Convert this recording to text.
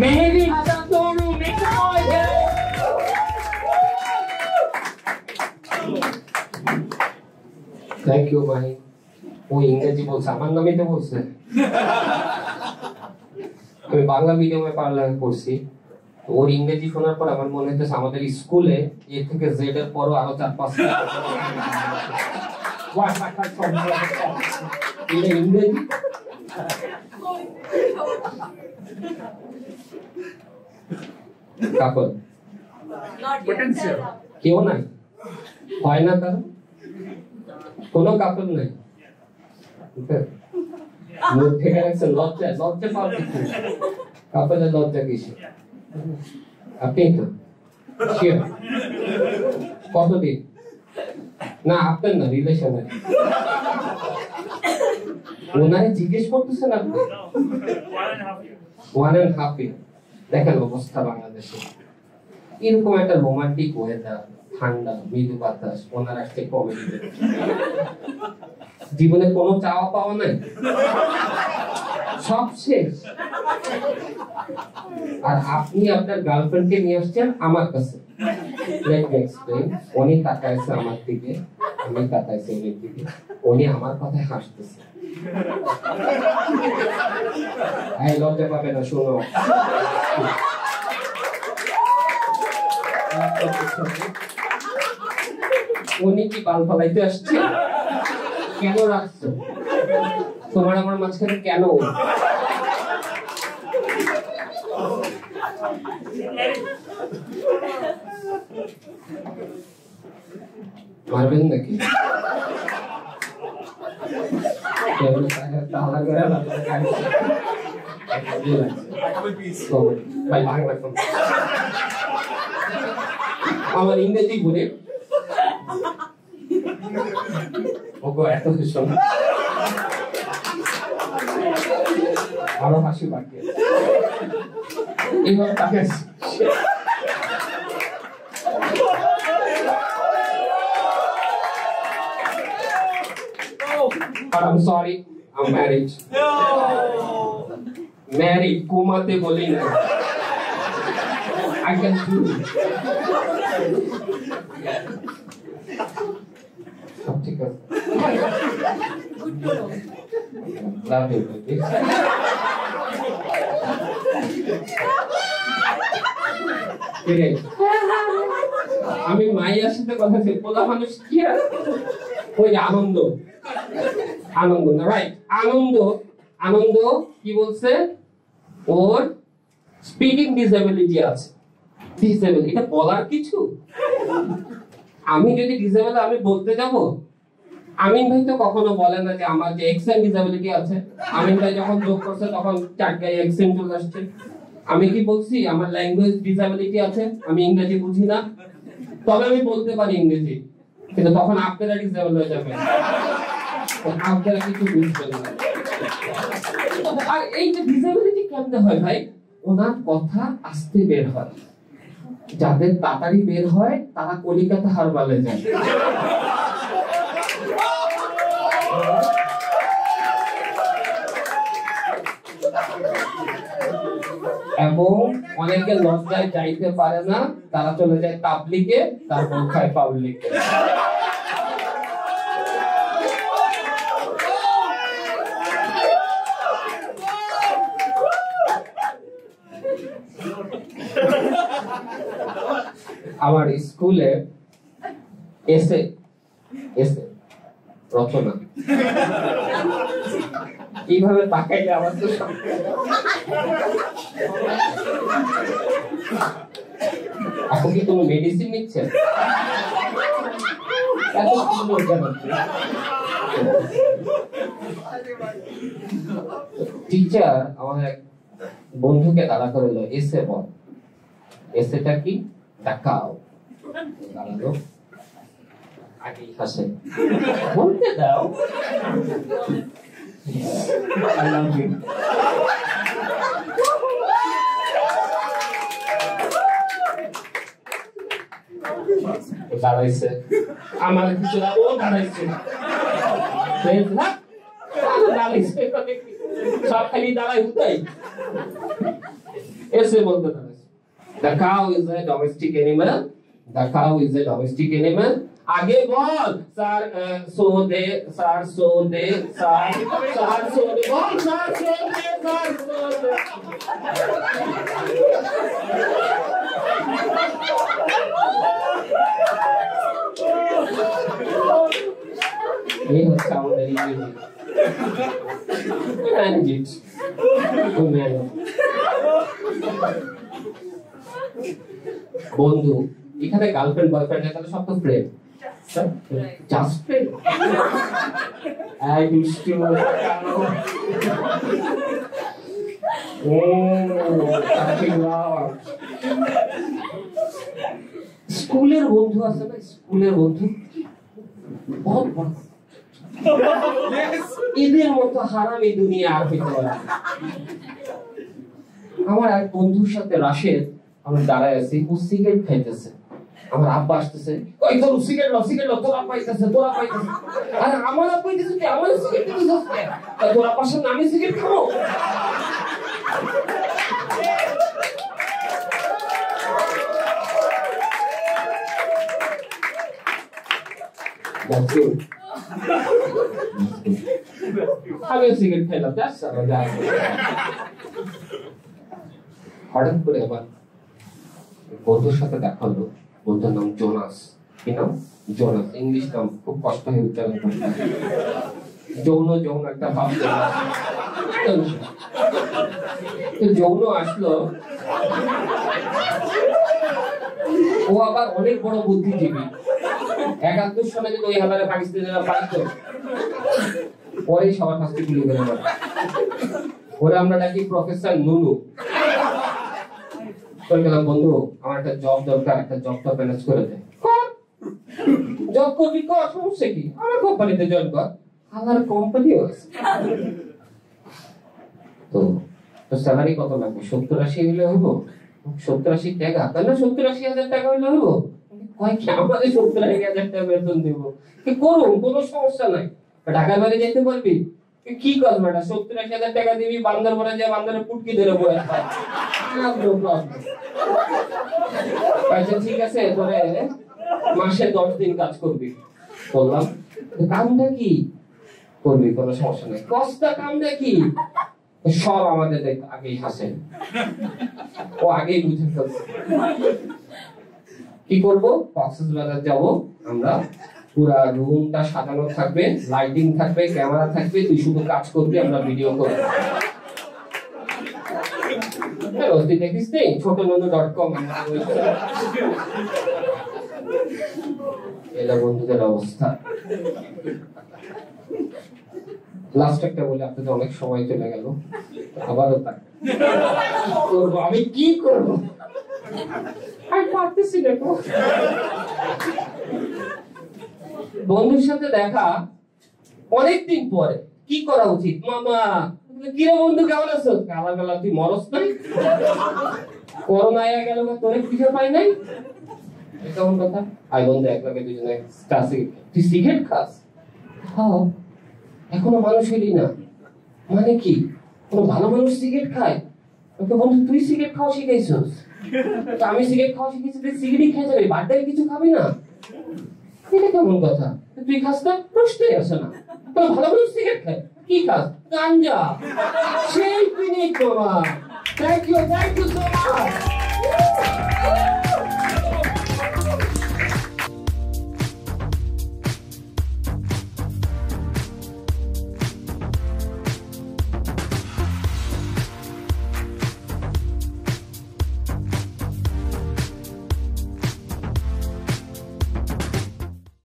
मेहरी हसन तोड़ू make noise thank you भाई वो इंग्लिश बोलছে আমার নামই তো বলছে আমি বাংলা মিডিয়ামে পড়ালেখা করছি ওর ইংরেজি শোনার পর আমার মনে হচ্ছে আমাদের স্কুলে এ থেকে জেড এর পরও আরো 4-5টা ইংরেজি কাপল potential কেউ নাই হয় না কারণ কোনো কাপল নাই মধ্যে গেছে লজ্জা লজ্জা পাওয়ার কিছু কাপলের লজ্জা কিসে আপনি তো শিওর কতদিন না আপনার না রিলেশনে ওনারে জিজ্ঞেস করতেছেন আপনি 1.5 year দেখেন অবস্থা বাংলাদেশে এরকম একটা রোমান্টিক ওয়েদার ঠান্ডা মৃদু বাতাস ওনার আসতে কমেডি জীবনে কোনো চাওয়া পাওয়া নাই সব শেষ আর আপনি আপনার গার্লফ্রেন্ডকে নিয়ে আসছেন আমার কাছে লেট মি এক্সপ্লেইন উনি তাকাইছে আমার দিকে আমি তাকাইছি ওনার দিকে উনি আমার কথায় হাসতেছে এই লজ্জা পাবে না শোনো উনি কি বাল ফালাইতে আসছে কেন রাখছো তোমার আমার মাঝখানে কেন মারবেন নাকি আমার ইংরেজি বলে ওগো এত শোনা আরো হাসি বাকি এইভাবে তাকে I'm sorry, I'm married. No. Married, kumate boli na. I can do it. ঠিক আছে love you baby আমি মাইয়ার সাথে কথা বলছি পোলা মানুষ কি আর ওই আনন্দ আনন্দ না রাইট আনন্দ আনন্দ কি বলছে ওর স্পিকিং ডিসএবিলিটি আছে ডিসএবিলিটি এটা বলার কিছু আমি যদি ডিসেবল আমি বলতে যাব আমিন ভাই তো কখনো বলে না যে আমার যে এক্সেন্ট ডিসএবিলিটি আছে আমিন ভাই যখন যোগ করছে তখন চারটায় এক্সেন্ট চলে আসছে আমি কি বলছি আমার ল্যাঙ্গুয়েজ ডিসএবিলিটি আছে আমি ইংরেজি বুঝি না তবে আমি বলতে পারি ইংরেজি কিন্তু তখন আপনারা ডিসেবল হয়ে যাবে আপনারা কিছু বুঝবেন না আর এই যে ডিসএবিলিটি কেমনে হয় ভাই ওনার কথা আস্তে বের হয় যাদের তাড়াতাড়ি বের হয় তারা কলিকাতা হারবালে যায় এবং অনেকে লজ্জায় যাইতে পারে না তারা চলে যায় তাবলিগে তারপর খায় পাবলিকে আমার স্কুলে এসে এসে রচনা এইভাবে তাকাইলে আমার তো আপনি কি কোনো মেডিসিন নিচ্ছেন এত সুন্দর কেন টিচার আমার এক বন্ধুকে দাঁড়া করে এলো এসে বল এসেটা কি তাকাও দাঁড়ালো আগেই হাসে বলতে দাও I love you. দাঁড়াইছে আমার কিছু ও দাঁড়াইছে দাঁড়াইছে সব খালি দাঁড়াই উঠাই ऐसे बोलते थे the cow is a domestic animal the cow is a domestic animal आगे बोल सर सो दे सर सो दे सर सो दे बोल सर सो दे सर सो दे ये होता है उधर ही manage it বন্ধু এখানে গার্লফ্রেন্ড বয়ফ্রেন্ড না তাহলে সব তো friend just friend I used to স্কুলের বন্ধু আছে না স্কুলের বন্ধু বহুত বড় এদের মতো হারামি দুনিয়া আর হইতে পারে আমার এক বন্ধুর সাথে রাশেদ আমরা দাঁড়ায় আছি ও সিগারেট খাইতেছে আমার আব্বা আসতেছে ওই তোর সিগারেট লো তোর আব্বা আইতাছে আর আমার আব্বা আইতাছে কি আমার সিগারেট দিতেছিস তোর আব্বার সামনে আমি সিগারেট খাবো That's good. আমি সিগারেট খাইলাম that's all right. হঠাৎ করে আবার বন্ধুর সাথে দেখা হলো বন্ধুর নাম জোনাস কি নাম জোনাস ইংলিশ নাম খুব কষ্ট হয়ে উচ্চারণ করতে যৌন একটা ভাব যৌন আসলো ও আবার অনেক বড় বুদ্ধিজীবী 71 সালে যদি ওই হাজারে পাকিস্তানিরা পাইতো পরে সবার কাছে গুলি করে মারে ওরা আমরা ডাকি প্রফেসর নুনু বললাম বন্ধু আমার একটা জব দরকার একটা জবটা ম্যানেজ করে দে জব করবি কর সমস্যা কি আমার কোম্পানিতে জয়েন কর আমার কোম্পানিও আছে তো স্যালারি কত লাগবে 70-80 হলে হইব 70-80 টাকা তাহলে 70-80 টাকা হইলে হইব কয় কি আমাদের 70-80 টাকা বেতন দেব কি করুন কোনো সমস্যা নাই ঢাকার বাইরে যেতে পারবি কি কাজ বেটা 70-80 টাকা দিবি বান্দরবনে যায় বান্দরে পুটকি ধরে বয়ে খায় আচ্ছা ঠিক আছে তোরে মাসে 10 দিন কাজ করবি বললাম কামটা কি করবি কোনো সমস্যা নাই কষ্টা কামটা কি সব আমাদের আগেই হাসেন ও আগেই বুঝে ফেলছে কি করবো কক্সবাজার যাব আমরা পুরা রুমটা সাজানো থাকবে লাইটিং থাকবে ক্যামেরা থাকবে তুই শুধু কাজ করবি আমরা ভিডিও করব তুই দেখিস নি ছোটনন্দু.com এলা বন্ধুদের অবস্থা লাস্ট একটা বলে আপনাদের অনেক সময় চলে গেল আবারও তাক করবো আমি কি করবো আমি পারতেছি দেখো বন্ধুর সাথে দেখা অনেকদিন পরে কি করা উচিত মামা কি রে বন্ধু কেমন আছো গালা তুই মরস নাই করোনা আয়া গেল তোরে কিছু পাই নাই কেমন কথা আই বন্ধু একলাগে দুজনে তুই সিগারেট খাস হ্যাঁ এখনো মানুষ হইলি না মানে কি কোনো ভালো মানুষ সিগারেট খায় ওকে বন্ধু তুই সিগারেট খাওয়া শিখাইছস আমি সিগারেট খাওয়া শিখেছি তুই সিগারেট খেয়ে যাবি বাড়িতে কিছু খাবি না এটা কেমন কথা তুই খাস না প্রশ্নই আসে না ভালো মানুষ সিগারেট খায় কি খাস গাঞ্জা সেই পিনিক বাবা থ্যাংক ইউ সো মাচ